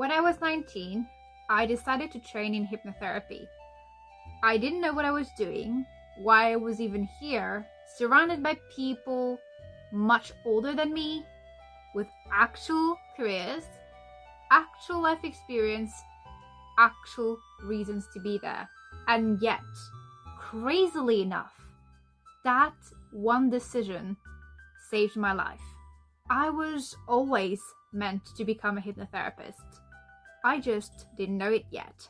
When I was 19, I decided to train in hypnotherapy. I didn't know what I was doing, why I was even here, surrounded by people much older than me, with actual careers, actual life experience, actual reasons to be there. And yet, crazily enough, that one decision saved my life. I was always meant to become a hypnotherapist. I just didn't know it yet.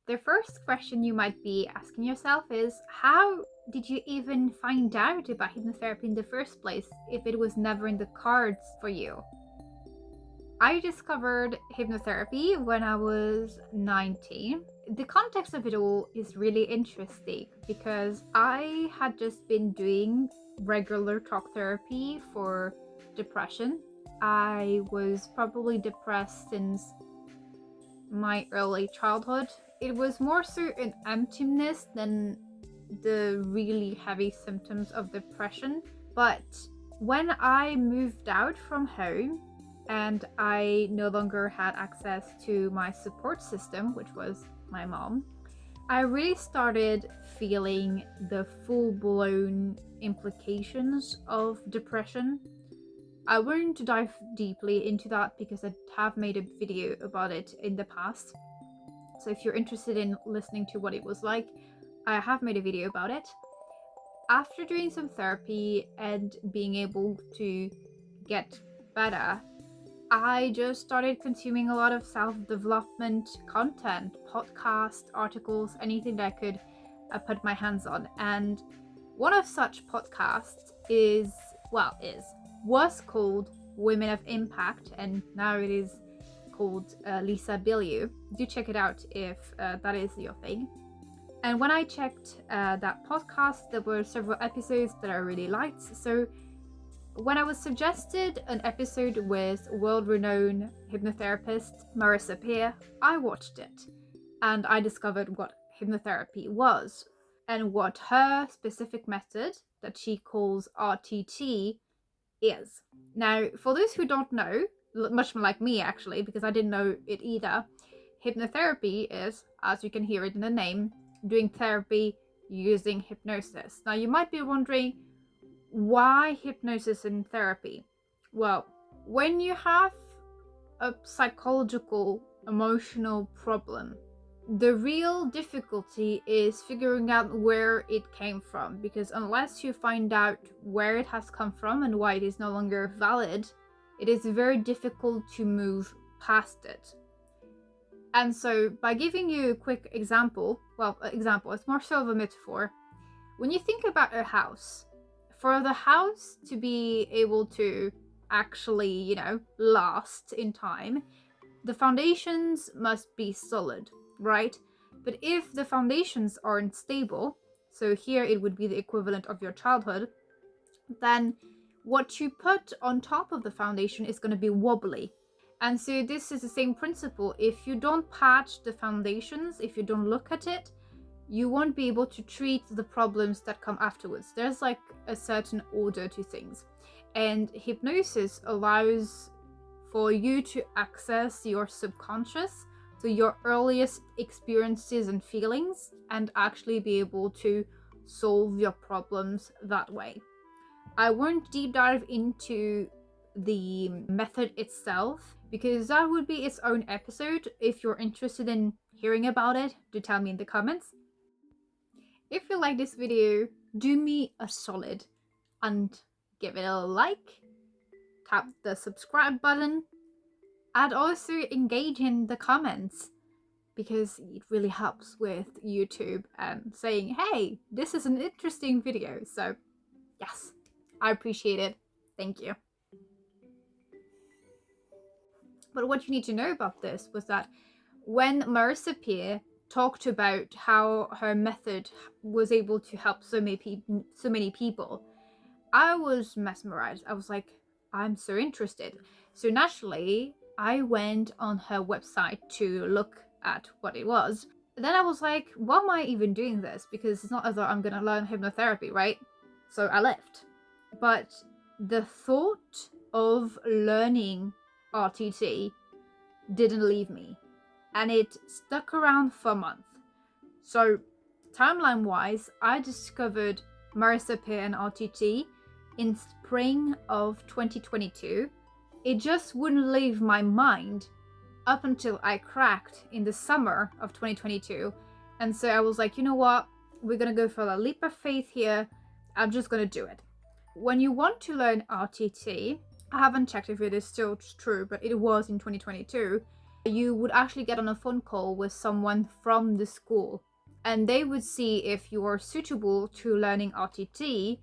The first question you might be asking yourself is, how did you even find out about hypnotherapy in the first place if it was never in the cards for you? I discovered hypnotherapy when I was 19. The context of it all is really interesting because I had just been doing regular talk therapy for depression. I was probably depressed since my early childhood. It was more so an emptiness than the really heavy symptoms of depression. But when I moved out from home and I no longer had access to my support system, which was my mom, I really started feeling the full-blown implications of depression. I won't dive deeply into that because I have made a video about it in the past. So if you're interested in listening to what it was like, I have made a video about it. After doing some therapy and being able to get better, I just started consuming a lot of self-development content, podcasts, articles, anything that I could put my hands on. And one of such podcasts was called Women of Impact, and now it is called Lisa Bilyeu. Do check it out if that is your thing. And when I checked that podcast, there were several episodes that I really liked. So when I was suggested an episode with world-renowned hypnotherapist Marissa Peer, I watched it and I discovered what hypnotherapy was and what her specific method that she calls RTT is. Now, for those who don't know, much like me actually, because I didn't know it either, hypnotherapy is, as you can hear it in the name, doing therapy using hypnosis. Now, you might be wondering, why hypnosis in therapy? Well, when you have a psychological, emotional problem, the real difficulty is figuring out where it came from, because unless you find out where it has come from and why it is no longer valid, it is very difficult to move past it. And so by giving you a quick example, it's more so of a metaphor. When you think about a house, for the house to be able to actually, last in time, the foundations must be solid, right? But if the foundations aren't stable, so here it would be the equivalent of your childhood, then what you put on top of the foundation is going to be wobbly. And so this is the same principle. If you don't patch the foundations, if you don't look at it, you won't be able to treat the problems that come afterwards. There's like a certain order to things. And hypnosis allows for you to access your subconscious, so your earliest experiences and feelings, and actually be able to solve your problems that way. I won't deep dive into the method itself because that would be its own episode. If you're interested in hearing about it, do tell me in the comments. If you like this video, do me a solid and give it a like, tap the subscribe button, and also engage in the comments because it really helps with YouTube and saying, hey, this is an interesting video. So yes, I appreciate it. Thank you. But what you need to know about this was that when Marissa Peer talked about how her method was able to help so many people, I was mesmerized. I was like, I'm so interested. So naturally, I went on her website to look at what it was. Then I was like, why am I even doing this? Because it's not as though I'm going to learn hypnotherapy, right? So I left. But the thought of learning RTT didn't leave me, and it stuck around for a month. So timeline wise, I discovered MRSP and RTT in spring of 2022. It just wouldn't leave my mind up until I cracked in the summer of 2022. And so I was like, you know what? We're going to go for a leap of faith here. I'm just going to do it. When you want to learn RTT, I haven't checked if it is still true, but it was in 2022. You would actually get on a phone call with someone from the school, and they would see if you are suitable to learning RTT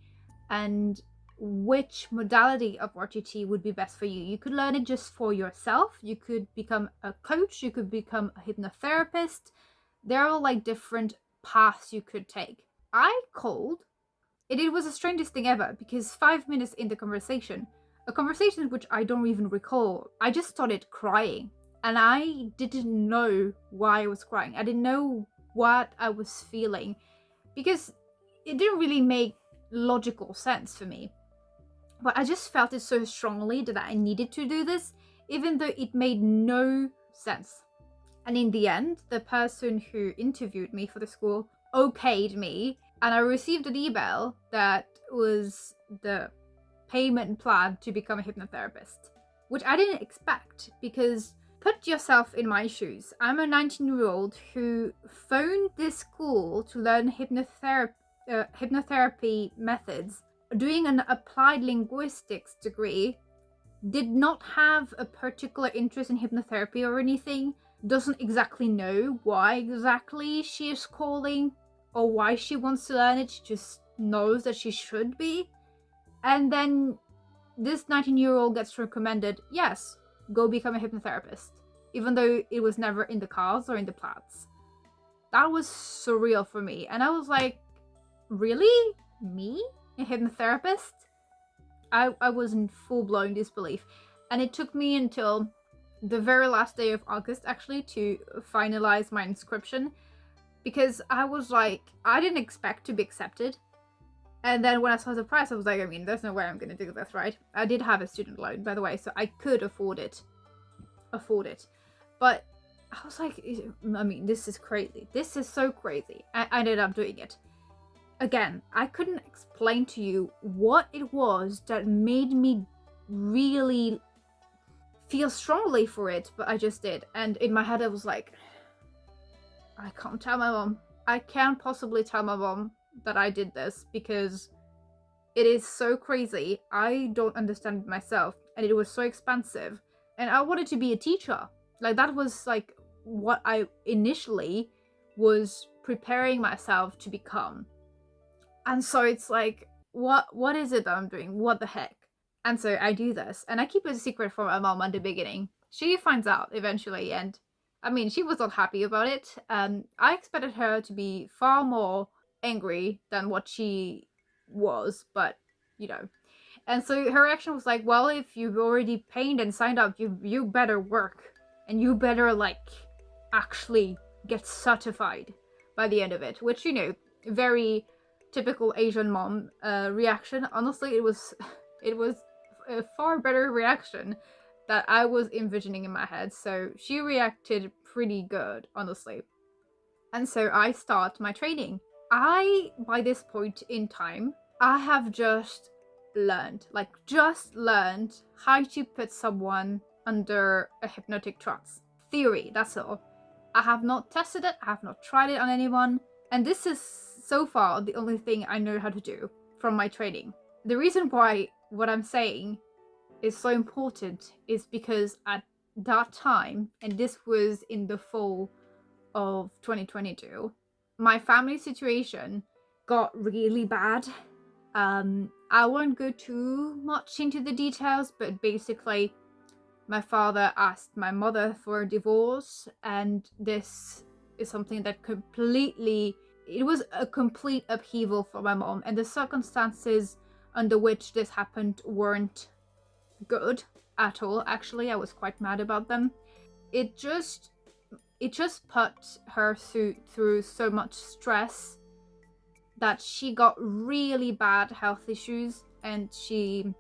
and which modality of RTT would be best for you. You could learn it just for yourself. You could become a coach. You could become a hypnotherapist. There are like different paths you could take. I called. It was the strangest thing ever, because 5 minutes in the conversation, a conversation which I don't even recall, I just started crying. And I didn't know why I was crying. I didn't know what I was feeling, because it didn't really make logical sense for me. But I just felt it so strongly that I needed to do this, even though it made no sense. And in the end, the person who interviewed me for the school okayed me, and I received an email that was the payment plan to become a hypnotherapist, which I didn't expect, because put yourself in my shoes. I'm a 19-year-old who phoned this school to learn hypnotherapy methods, doing an applied linguistics degree, did not have a particular interest in hypnotherapy or anything, doesn't exactly know why exactly she is calling or why she wants to learn it. She just knows that she should be. And then this 19-year-old gets recommended, yes, go become a hypnotherapist, even though it was never in the cards or in the plans. That was surreal for me. And I was like, really? Me? A hypnotherapist? I was in full-blown disbelief. And it took me until the very last day of August, actually, to finalize my inscription, because I was like, I didn't expect to be accepted. And then when I saw the price, I was like, I mean, there's no way I'm going to do this, right? I did have a student loan, by the way, so I could afford it. But I was like, I mean, this is crazy. This is so crazy. I ended up doing it. Again, I couldn't explain to you what it was that made me really feel strongly for it, but I just did. And in my head, I was like, I can't tell my mom. I can't possibly tell my mom that I did this, because it is so crazy. I don't understand it myself, and it was so expensive. And I wanted to be a teacher. Like, that was like what I initially was preparing myself to become. And so it's like, what is it that I'm doing? What the heck? And so I do this, and I keep it a secret from my mom at the beginning. She finds out eventually, and I mean, she was not happy about it. I expected her to be far more angry than what she was, but you know. And so her reaction was like, well, if you've already paid and signed up, you better work, and you better like actually get certified by the end of it, which, you know, very typical Asian mom reaction. Honestly, it was a far better reaction that I was envisioning in my head. So she reacted pretty good, honestly. And so I start my training. By this point in time, I have just learned how to put someone under a hypnotic trance. Theory, that's all. I have not tested it, I have not tried it on anyone, and this is so far the only thing I know how to do from my training. The reason why what I'm saying is so important is because at that time, and this was in the fall of 2022, my family situation got really bad. I won't go too much into the details, but basically my father asked my mother for a divorce, and this is something that it was a complete upheaval for my mom, and the circumstances under which this happened weren't good at all. Actually, I was quite mad about them. It just put her through so much stress that she got really bad health issues, and she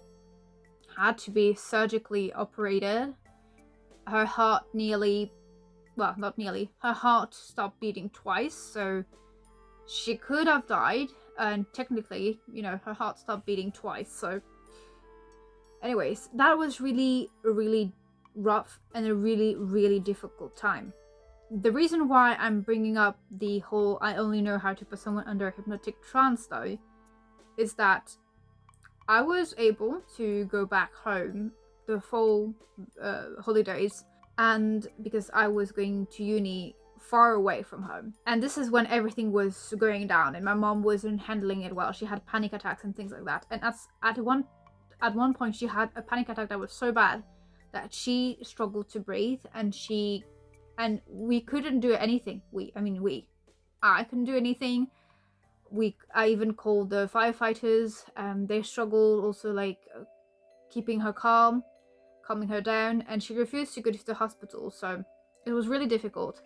had to be surgically operated. her heart her heart stopped beating twice, so she could have died, and technically, her heart stopped beating twice. So anyways, that was really, really rough and a really, really difficult time. The reason why I'm bringing up the whole I only know how to put someone under a hypnotic trance though is that I was able to go back home the fall holidays, and because I was going to uni far away from home, and this is when everything was going down and my mom wasn't handling it well. She had panic attacks and things like that, and at one point she had a panic attack that was so bad that she struggled to breathe, and we couldn't do anything. I couldn't do anything. I even called the firefighters. They struggled also, like, keeping her calming her down, and she refused to go to the hospital. So it was really difficult.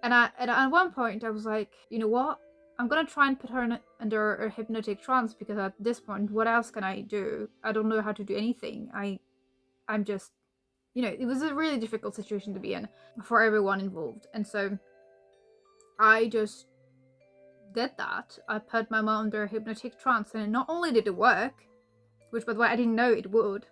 And at one point I was like, you know what? I'm gonna try and put her under a hypnotic trance, because at this point, what else can I do? I don't know how to do anything. I'm just, it was a really difficult situation to be in for everyone involved. And so I just did that. I put my mom under a hypnotic trance, and not only did it work, which by the way I didn't know it would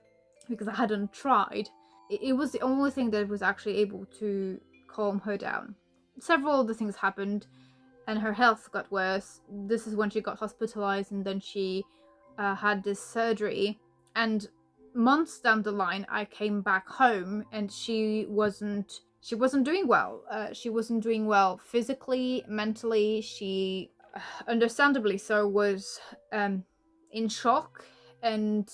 because I hadn't tried, it was the only thing that was actually able to calm her down. Several other things happened and her health got worse. This is when she got hospitalized, and then she had this surgery, and months down the line I came back home and she wasn't doing well. She wasn't doing well physically, mentally. She, understandably so, was in shock, and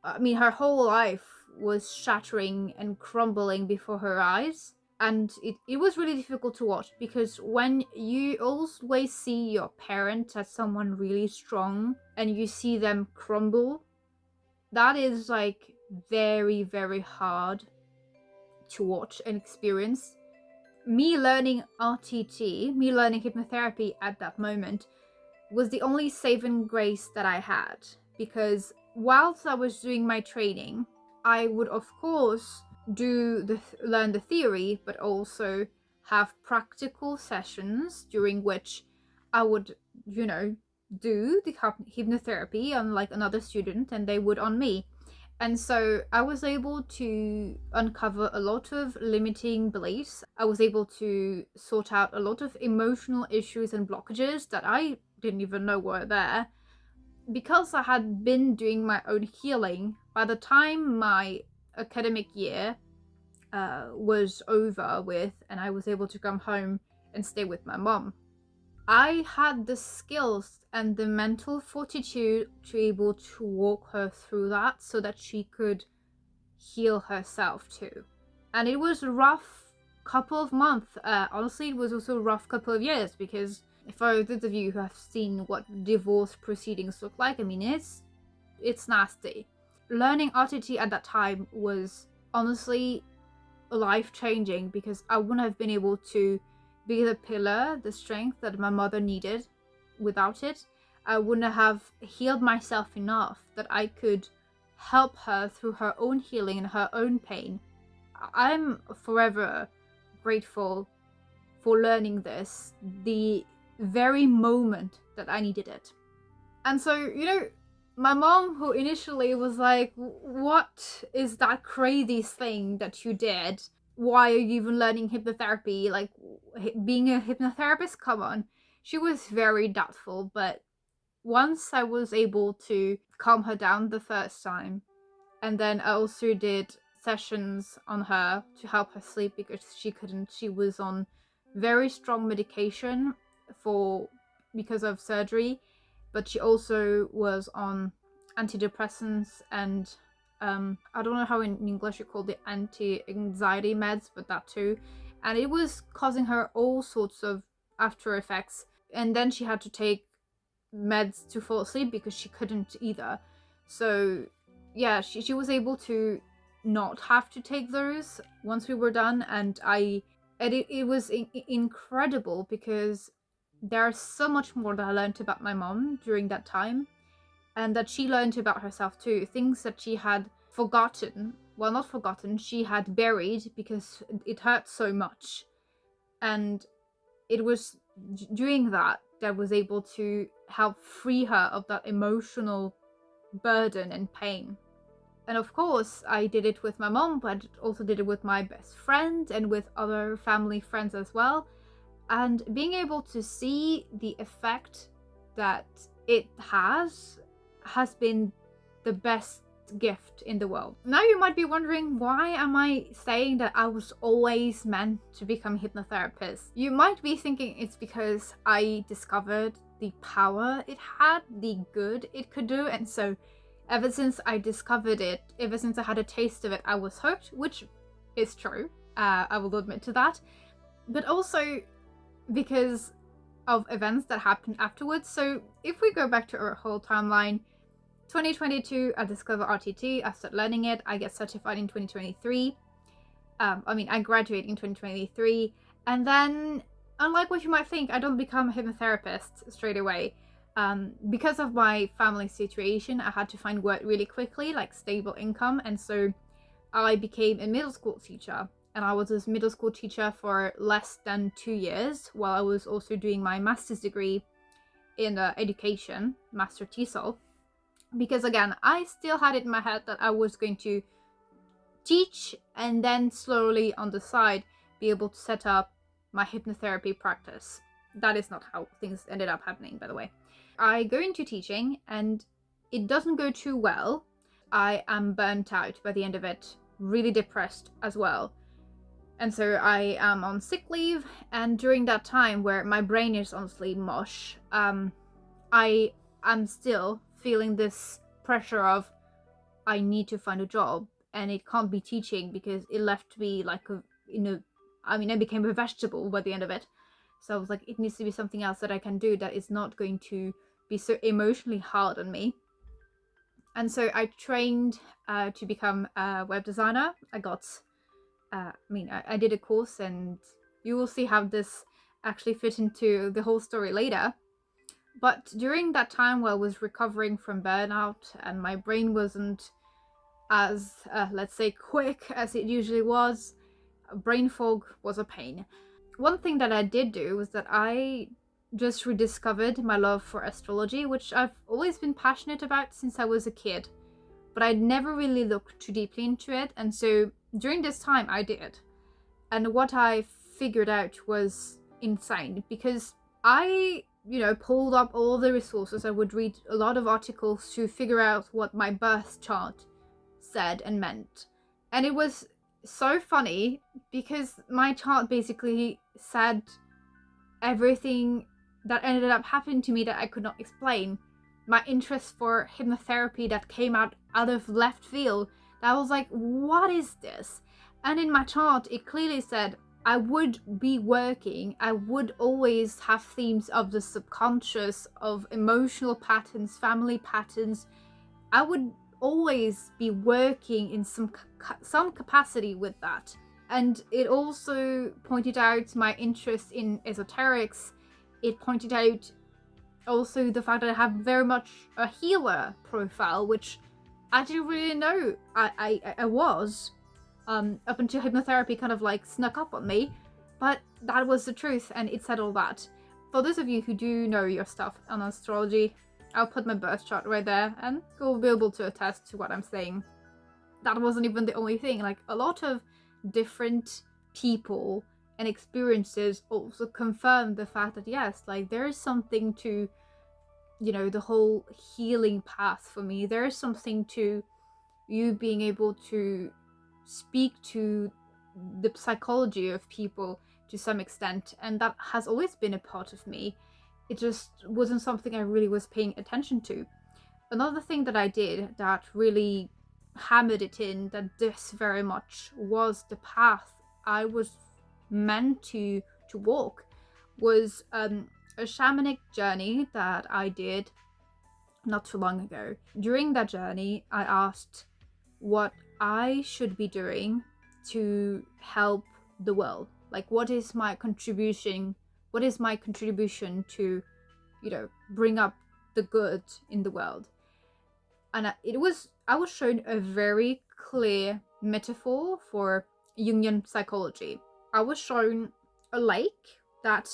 her whole life was shattering and crumbling before her eyes. And it was really difficult to watch, because when you always see your parent as someone really strong and you see them crumble, that is like very, very hard to watch and experience. Me learning RTT, me learning hypnotherapy at that moment was the only saving grace that I had, because whilst I was doing my training, I would of course learn the theory, but also have practical sessions during which I would, do the hypnotherapy on like another student, and they would on me. And so I was able to uncover a lot of limiting beliefs. I was able to sort out a lot of emotional issues and blockages that I didn't even know were there. Because I had been doing my own healing, by the time my academic year was over with and I was able to come home and stay with my mom, I had the skills and the mental fortitude to be able to walk her through that so that she could heal herself too. And it was a rough couple of months. Honestly, it was also a rough couple of years, because for those of you who have seen what divorce proceedings look like, it's nasty. Learning RTT at that time was honestly life-changing, because I wouldn't have been able to be the pillar, the strength that my mother needed without it. I wouldn't have healed myself enough that I could help her through her own healing and her own pain. I'm forever grateful for learning this, the very moment that I needed it. And so, my mom, who initially was like, what is that crazy thing that you did? Why are you even learning hypnotherapy? Like, being a hypnotherapist? Come on. She was very doubtful, but once I was able to calm her down the first time, and then I also did sessions on her to help her sleep, because she was on very strong medication because of surgery, but she also was on antidepressants and I don't know how in English you call it, anti-anxiety meds, but that too. And it was causing her all sorts of after effects. And then she had to take meds to fall asleep because she couldn't either. So yeah, she was able to not have to take those once we were done. And it was incredible, because there's so much more that I learned about my mom during that time, and that she learned about herself too. Things that she had forgotten, well, not forgotten, she had buried because it hurt so much. And it was doing that was able to help free her of that emotional burden and pain. And of course, I did it with my mom, but I also did it with my best friend and with other family friends as well. And being able to see the effect that it has been the best gift in the world. Now you might be wondering, why am I saying that I was always meant to become a hypnotherapist? You might be thinking it's because I discovered the power it had, the good it could do, and so ever since I discovered it, ever since I had a taste of it, I was hooked, which is true. I will admit to that. But also because of events that happened afterwards. So if we go back to our whole timeline, 2022, I discovered RTT, I started learning it, I get certified in 2023. I graduate in 2023, and then, unlike what you might think, I don't become a hypnotherapist straight away. Because of my family situation, I had to find work really quickly, like stable income, and so I became a middle school teacher. And I was a middle school teacher for less than 2 years, while I was also doing my master's degree in education, Master TESOL. Because again, I still had it in my head that I was going to teach and then slowly on the side be able to set up my hypnotherapy practice. That is not how things ended up happening, by the way. I go into teaching and it doesn't go too well. I am burnt out by the end of it, really depressed as well. And so I am on sick leave, and during that time where my brain is honestly mush, I am still feeling this pressure of I need to find a job, and it can't be teaching because it left me like I became a vegetable by the end of it. So I was like, it needs to be something else that I can do that is not going to be so emotionally hard on me. And so I trained to become a web designer. I did a course, and you will see how this actually fit into the whole story later. But during that time where I was recovering from burnout and my brain wasn't as, let's say, quick as it usually was, brain fog was a pain. One thing that I did do was that I just rediscovered my love for astrology, which I've always been passionate about since I was a kid, but I'd never really looked too deeply into it. And so during this time I did. And what I figured out was insane, because I pulled up all the resources. I would read a lot of articles to figure out what my birth chart said and meant. And it was so funny because my chart basically said everything that ended up happening to me that I could not explain. My interest for hypnotherapy that came out of left field. That was like, what is this? And in my chart, it clearly said I would be working, I would always have themes of the subconscious, of emotional patterns, family patterns. I would always be working in some capacity with that. And it also pointed out my interest in esoterics. It pointed out also the fact that I have very much a healer profile, which I didn't really know I was. Up until hypnotherapy kind of like snuck up on me, but that was the truth, and it said all that. For those of you who do know your stuff on astrology, I'll put my birth chart right there, and you'll be able to attest to what I'm saying. That wasn't even the only thing. Like, a lot of different people and experiences also confirmed the fact that yes, like there is something to, the whole healing path for me. There is something to you being able to speak to the psychology of people to some extent, and that has always been a part of me. It just wasn't something I really was paying attention to. Another thing that I did that really hammered it in that this very much was the path I was meant to walk was a shamanic journey that I did not too long ago. During that journey, I asked what I should be doing to help the world. Like, what is my contribution? What is my contribution to, bring up the good in the world? And I was shown a very clear metaphor for Jungian psychology. I was shown a lake that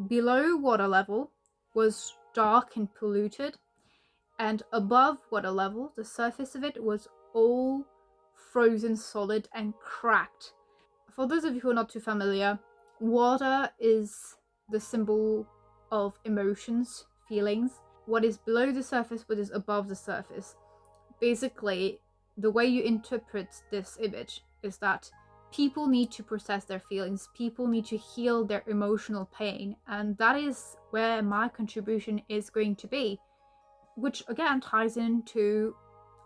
below water level was dark and polluted, and above water level, the surface of it was all frozen solid and cracked. For those of you who are not too familiar, water is the symbol of emotions, feelings. What is below the surface, what is above the surface. Basically, the way you interpret this image is that people need to process their feelings, people need to heal their emotional pain, and that is where my contribution is going to be, which again ties into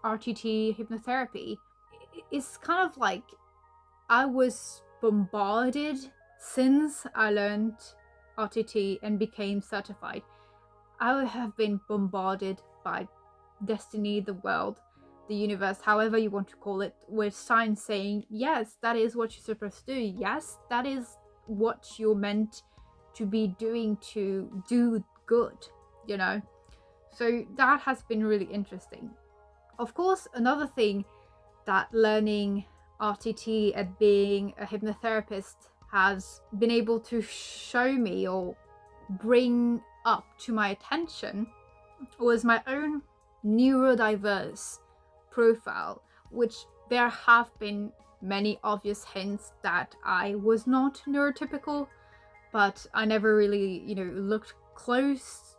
RTT hypnotherapy. It's kind of like I was bombarded since I learned RTT and became certified. I have been bombarded by destiny, the world, the universe, however you want to call it, with signs saying, yes, that is what you're supposed to do. Yes, that is what you're meant to be doing to do good, you know? So that has been really interesting. Of course, another thing that learning RTT and being a hypnotherapist has been able to show me or bring up to my attention was my own neurodiverse profile, which there have been many obvious hints that I was not neurotypical, but I never really, looked close.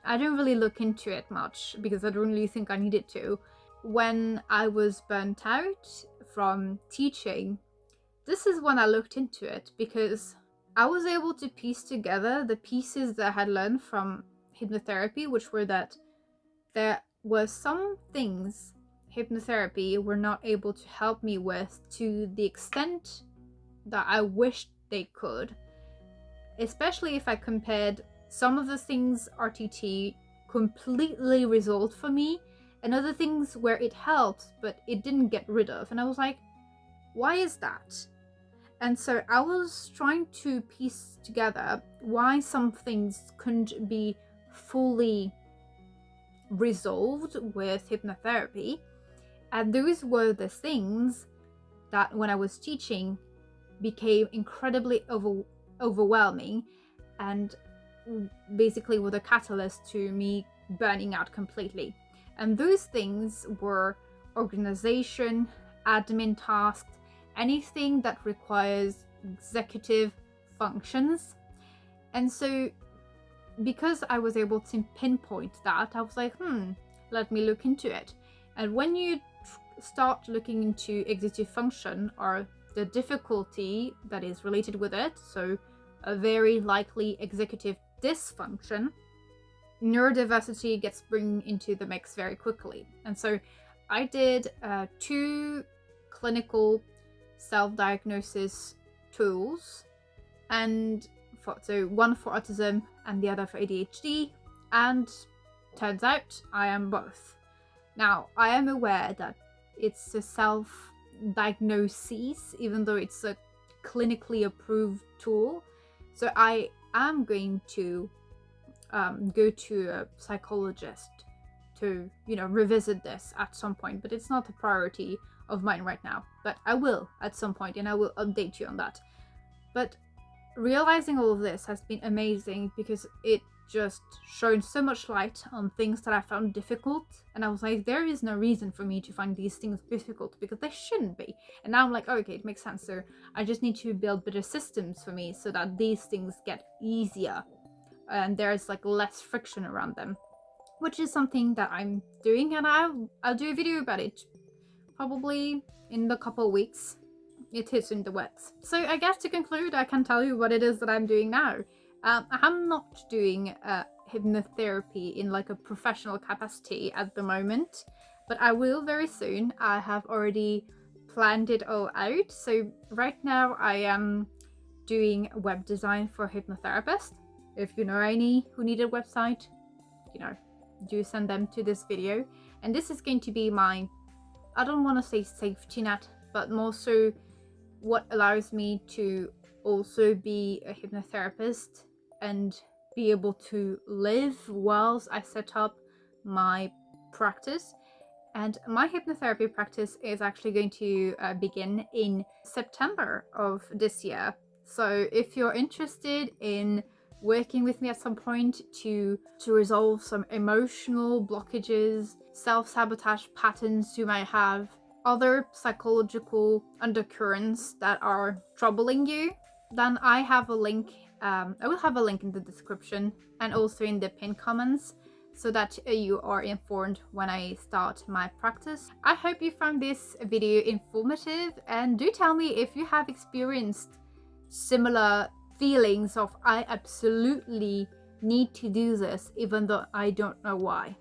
I didn't really look into it much because I don't really think I needed to. When I was burnt out from teaching, this is when I looked into it, because I was able to piece together the pieces that I had learned from hypnotherapy, which were that there were some things hypnotherapy were not able to help me with to the extent that I wished they could, especially if I compared some of the things RTT completely resolved for me and other things where it helped but it didn't get rid of. And I was like, why is that? And so I was trying to piece together why some things couldn't be fully resolved with hypnotherapy. And those were the things that when I was teaching became incredibly overwhelming and basically were the catalyst to me burning out completely. And those things were organization, admin tasks, anything that requires executive functions. And so because I was able to pinpoint that, I was like, let me look into it. And when you start looking into executive function or the difficulty that is related with it, so a very likely executive dysfunction, neurodiversity gets brought into the mix very quickly. And so I did 2 clinical self-diagnosis tools, and one for autism and the other for ADHD, and turns out I am both. Now, I am aware that it's a self-diagnosis, even though it's a clinically approved tool. So I am going to go to a psychologist to, revisit this at some point, but it's not a priority of mine right now. But I will at some point, and I will update you on that. But realizing all of this has been amazing because it just shone so much light on things that I found difficult, and I was like, there is no reason for me to find these things difficult because they shouldn't be. And now I'm like, okay, it makes sense. So I just need to build better systems for me so that these things get easier and there's like less friction around them, which is something that I'm doing, and I'll do a video about it probably in a couple of weeks. It is in the works. So I guess to conclude, I can tell you what it is that I'm doing now. I'm not doing hypnotherapy in like a professional capacity at the moment, but I will very soon. I have already planned it all out. So right now I am doing web design for a hypnotherapist. If you know any who need a website, do send them to this video. And this is going to be my, I don't want to say safety net, but more so what allows me to also be a hypnotherapist and be able to live whilst I set up my practice And my hypnotherapy practice is actually going to begin in September of this year. So if you're interested in working with me at some point to resolve some emotional blockages, self-sabotage patterns you might have, other psychological undercurrents that are troubling you, then I have a link. I will have a link in the description and also in the pinned comments, so that you are informed when I start my practice. I hope you found this video informative, and do tell me if you have experienced similar feelings of I absolutely need to do this even though I don't know why.